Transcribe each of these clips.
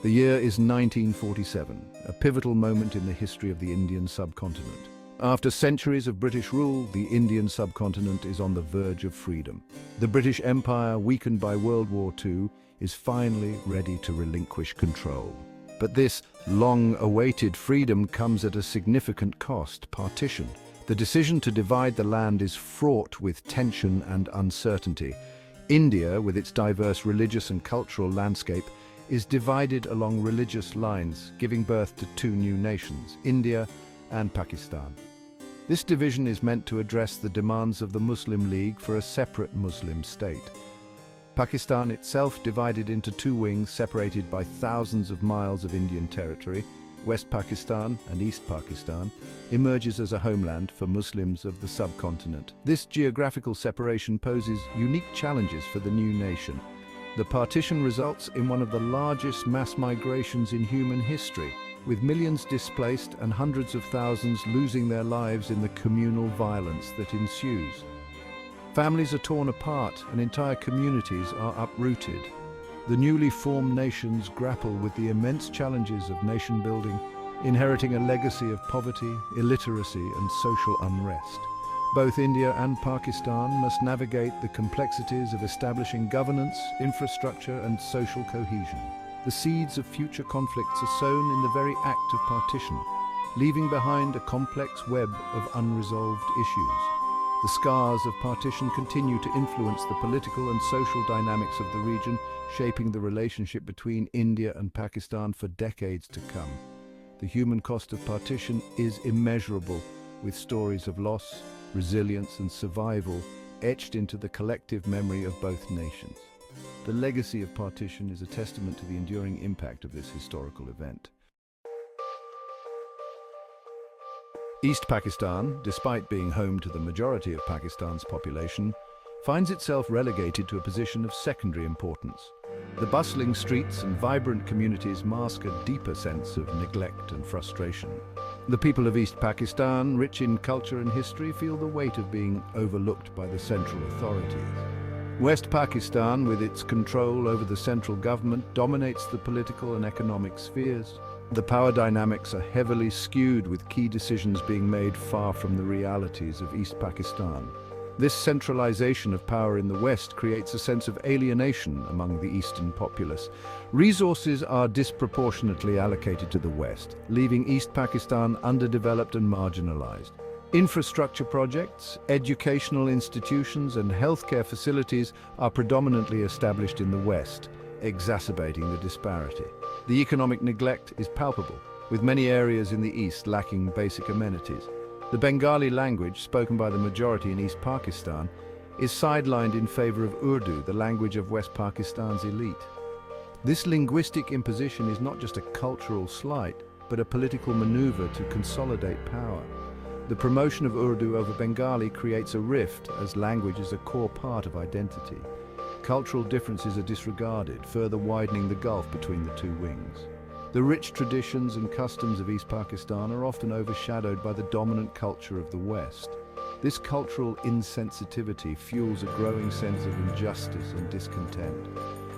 The year is 1947, a pivotal moment in the history of the Indian subcontinent. After centuries of British rule, the Indian subcontinent is on the verge of freedom. The British Empire, weakened by World War II, is finally ready to relinquish control. But this long-awaited freedom comes at a significant cost: partition. The decision to divide the land is fraught with tension and uncertainty. India, with its diverse religious and cultural landscape, is divided along religious lines, giving birth to two new nations, India and Pakistan. This division is meant to address the demands of the Muslim League for a separate Muslim state. Pakistan itself, divided into two wings separated by thousands of miles of Indian territory, West Pakistan and East Pakistan, emerges as a homeland for Muslims of the subcontinent. This geographical separation poses unique challenges for the new nation. The partition results in one of the largest mass migrations in human history, with millions displaced and hundreds of thousands losing their lives in the communal violence that ensues. Families are torn apart and entire communities are uprooted. The newly formed nations grapple with the immense challenges of nation building, inheriting a legacy of poverty, illiteracy, and social unrest. Both India and Pakistan must navigate the complexities of establishing governance, infrastructure, and social cohesion. The seeds of future conflicts are sown in the very act of partition, leaving behind a complex web of unresolved issues. The scars of partition continue to influence the political and social dynamics of the region, shaping the relationship between India and Pakistan for decades to come. The human cost of partition is immeasurable, with stories of loss, resilience, and survival etched into the collective memory of both nations. The legacy of partition is a testament to the enduring impact of this historical event. East Pakistan, despite being home to the majority of Pakistan's population, finds itself relegated to a position of secondary importance. The bustling streets and vibrant communities mask a deeper sense of neglect and frustration. The people of East Pakistan, rich in culture and history, feel the weight of being overlooked by the central authorities. West Pakistan, with its control over the central government, dominates the political and economic spheres. The power dynamics are heavily skewed, with key decisions being made far from the realities of East Pakistan. This centralization of power in the West creates a sense of alienation among the Eastern populace. Resources are disproportionately allocated to the West, leaving East Pakistan underdeveloped and marginalized. Infrastructure projects, educational institutions, and healthcare facilities are predominantly established in the West, exacerbating the disparity. The economic neglect is palpable, with many areas in the East lacking basic amenities. The Bengali language, spoken by the majority in East Pakistan, is sidelined in favor of Urdu, the language of West Pakistan's elite. This linguistic imposition is not just a cultural slight, but a political maneuver to consolidate power. The promotion of Urdu over Bengali creates a rift, as language is a core part of identity. Cultural differences are disregarded, further widening the gulf between the two wings. The rich traditions and customs of East Pakistan are often overshadowed by the dominant culture of the West. This cultural insensitivity fuels a growing sense of injustice and discontent.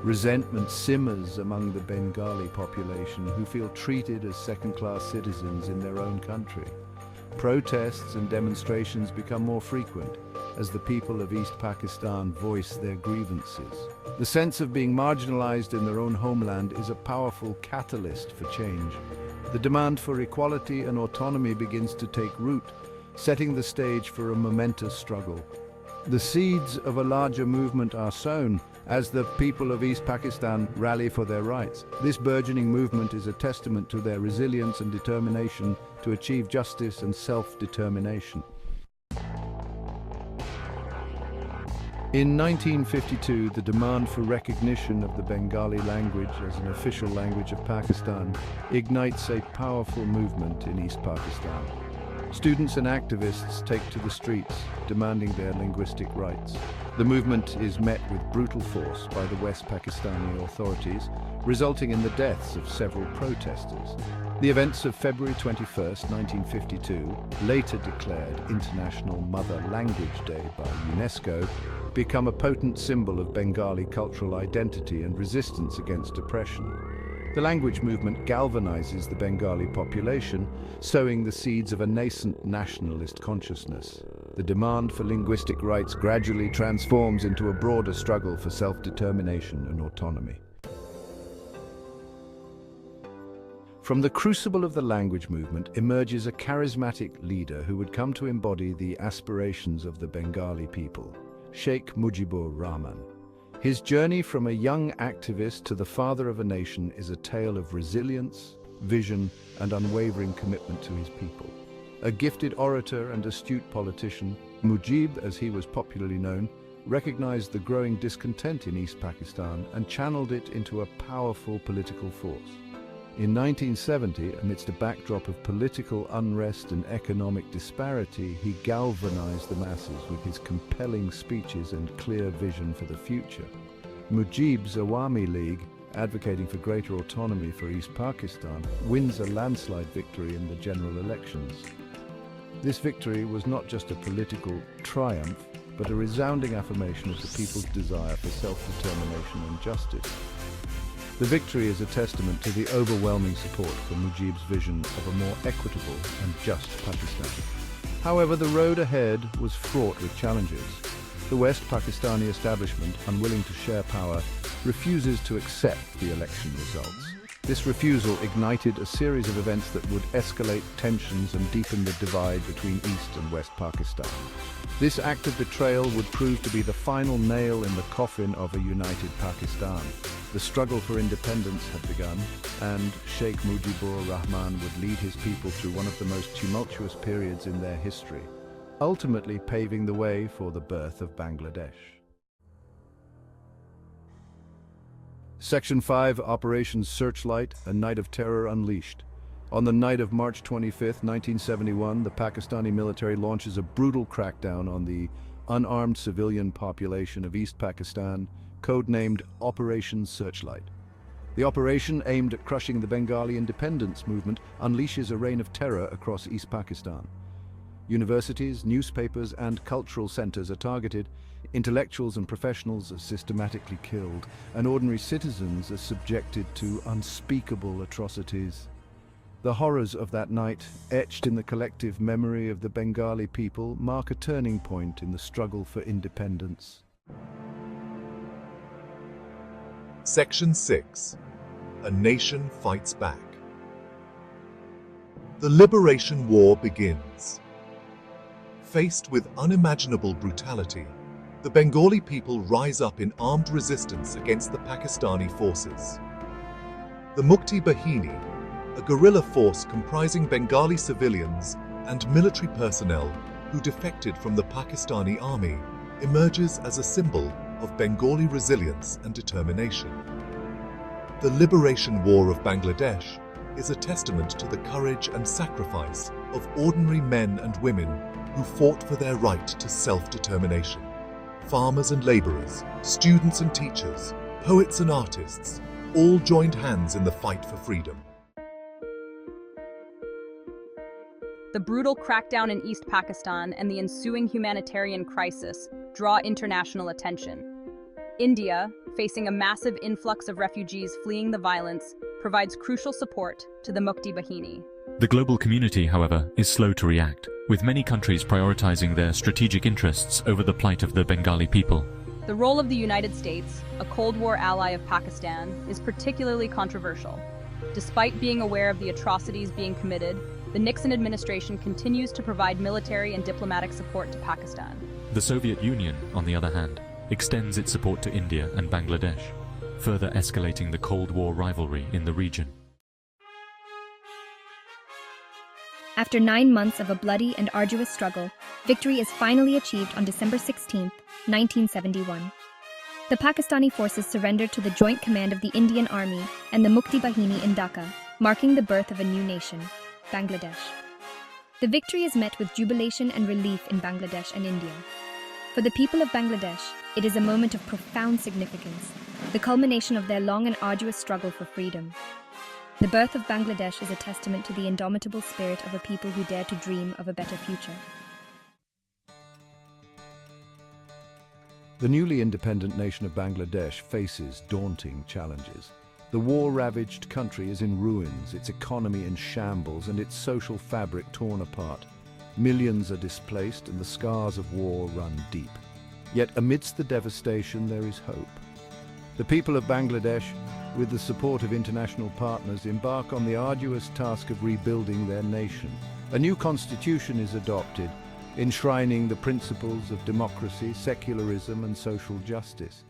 Resentment simmers among the Bengali population, who feel treated as second-class citizens in their own country. Protests and demonstrations become more frequent as the people of East Pakistan voice their grievances. The sense of being marginalized in their own homeland is a powerful catalyst for change. The demand for equality and autonomy begins to take root, setting the stage for a momentous struggle. The seeds of a larger movement are sown as the people of East Pakistan rally for their rights. This burgeoning movement is a testament to their resilience and determination to achieve justice and self-determination. In 1952, the demand for recognition of the Bengali language as an official language of Pakistan ignites a powerful movement in East Pakistan. Students and activists take to the streets, demanding their linguistic rights. The movement is met with brutal force by the West Pakistani authorities, resulting in the deaths of several protesters. The events of February 21, 1952, later declared International Mother Language Day by UNESCO, become a potent symbol of Bengali cultural identity and resistance against oppression. The language movement galvanizes the Bengali population, sowing the seeds of a nascent nationalist consciousness. The demand for linguistic rights gradually transforms into a broader struggle for self-determination and autonomy. From the crucible of the language movement emerges a charismatic leader who would come to embody the aspirations of the Bengali people, Sheikh Mujibur Rahman. His journey from a young activist to the father of a nation is a tale of resilience, vision, and unwavering commitment to his people. A gifted orator and astute politician, Mujib, as he was popularly known, recognized the growing discontent in East Pakistan and channeled it into a powerful political force. In 1970, amidst a backdrop of political unrest and economic disparity, he galvanized the masses with his compelling speeches and clear vision for the future. Mujib's Awami League, advocating for greater autonomy for East Pakistan, wins a landslide victory in the general elections. This victory was not just a political triumph, but a resounding affirmation of the people's desire for self-determination and justice. The victory is a testament to the overwhelming support for Mujib's vision of a more equitable and just Pakistan. However, the road ahead was fraught with challenges. The West Pakistani establishment, unwilling to share power, refuses to accept the election results. This refusal ignited a series of events that would escalate tensions and deepen the divide between East and West Pakistan. This act of betrayal would prove to be the final nail in the coffin of a united Pakistan. The struggle for independence had begun, and Sheikh Mujibur Rahman would lead his people through one of the most tumultuous periods in their history, ultimately paving the way for the birth of Bangladesh. Section 5, Operation Searchlight, a Night of Terror Unleashed. On the night of March 25, 1971, the Pakistani military launches a brutal crackdown on the unarmed civilian population of East Pakistan, codenamed Operation Searchlight. The operation, aimed at crushing the Bengali independence movement, unleashes a reign of terror across East Pakistan. Universities, newspapers, and cultural centers are targeted, intellectuals and professionals are systematically killed, and ordinary citizens are subjected to unspeakable atrocities. The horrors of that night, etched in the collective memory of the Bengali people, mark a turning point in the struggle for independence. Section 6. A Nation Fights Back. The Liberation War begins. Faced with unimaginable brutality, the Bengali people rise up in armed resistance against the Pakistani forces. The Mukti Bahini, a guerrilla force comprising Bengali civilians and military personnel who defected from the Pakistani army, emerges as a symbol of Bengali resilience and determination. The Liberation War of Bangladesh is a testament to the courage and sacrifice of ordinary men and women who fought for their right to self-determination. Farmers and laborers, students and teachers, poets and artists, all joined hands in the fight for freedom. The brutal crackdown in East Pakistan and the ensuing humanitarian crisis draw international attention. India, facing a massive influx of refugees fleeing the violence, provides crucial support to the Mukti Bahini. The global community, however, is slow to react, with many countries prioritizing their strategic interests over the plight of the Bengali people. The role of the United States, a Cold War ally of Pakistan, is particularly controversial. Despite being aware of the atrocities being committed, the Nixon administration continues to provide military and diplomatic support to Pakistan. The Soviet Union, on the other hand, extends its support to India and Bangladesh, further escalating the Cold War rivalry in the region. After 9 months of a bloody and arduous struggle, victory is finally achieved on December 16, 1971. The Pakistani forces surrendered to the joint command of the Indian Army and the Mukti Bahini in Dhaka, marking the birth of a new nation, Bangladesh. The victory is met with jubilation and relief in Bangladesh and India. For the people of Bangladesh, it is a moment of profound significance, the culmination of their long and arduous struggle for freedom. The birth of Bangladesh is a testament to the indomitable spirit of a people who dare to dream of a better future. The newly independent nation of Bangladesh faces daunting challenges. The war-ravaged country is in ruins, its economy in shambles, and its social fabric torn apart. Millions are displaced, and the scars of war run deep. Yet amidst the devastation, there is hope. The people of Bangladesh, with the support of international partners, embark on the arduous task of rebuilding their nation. A new constitution is adopted, enshrining the principles of democracy, secularism, and social justice.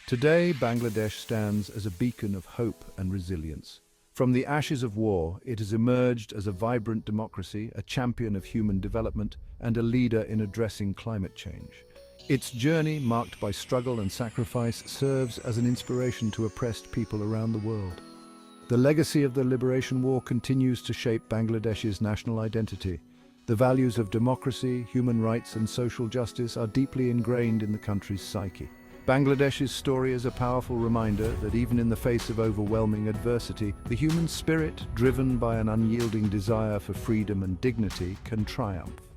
Today, Bangladesh stands as a beacon of hope and resilience. From the ashes of war, it has emerged as a vibrant democracy, a champion of human development, and a leader in addressing climate change. Its journey, marked by struggle and sacrifice, serves as an inspiration to oppressed people around the world. The legacy of the Liberation War continues to shape Bangladesh's national identity. The values of democracy, human rights, and social justice are deeply ingrained in the country's psyche. Bangladesh's story is a powerful reminder that even in the face of overwhelming adversity, the human spirit, driven by an unyielding desire for freedom and dignity, can triumph.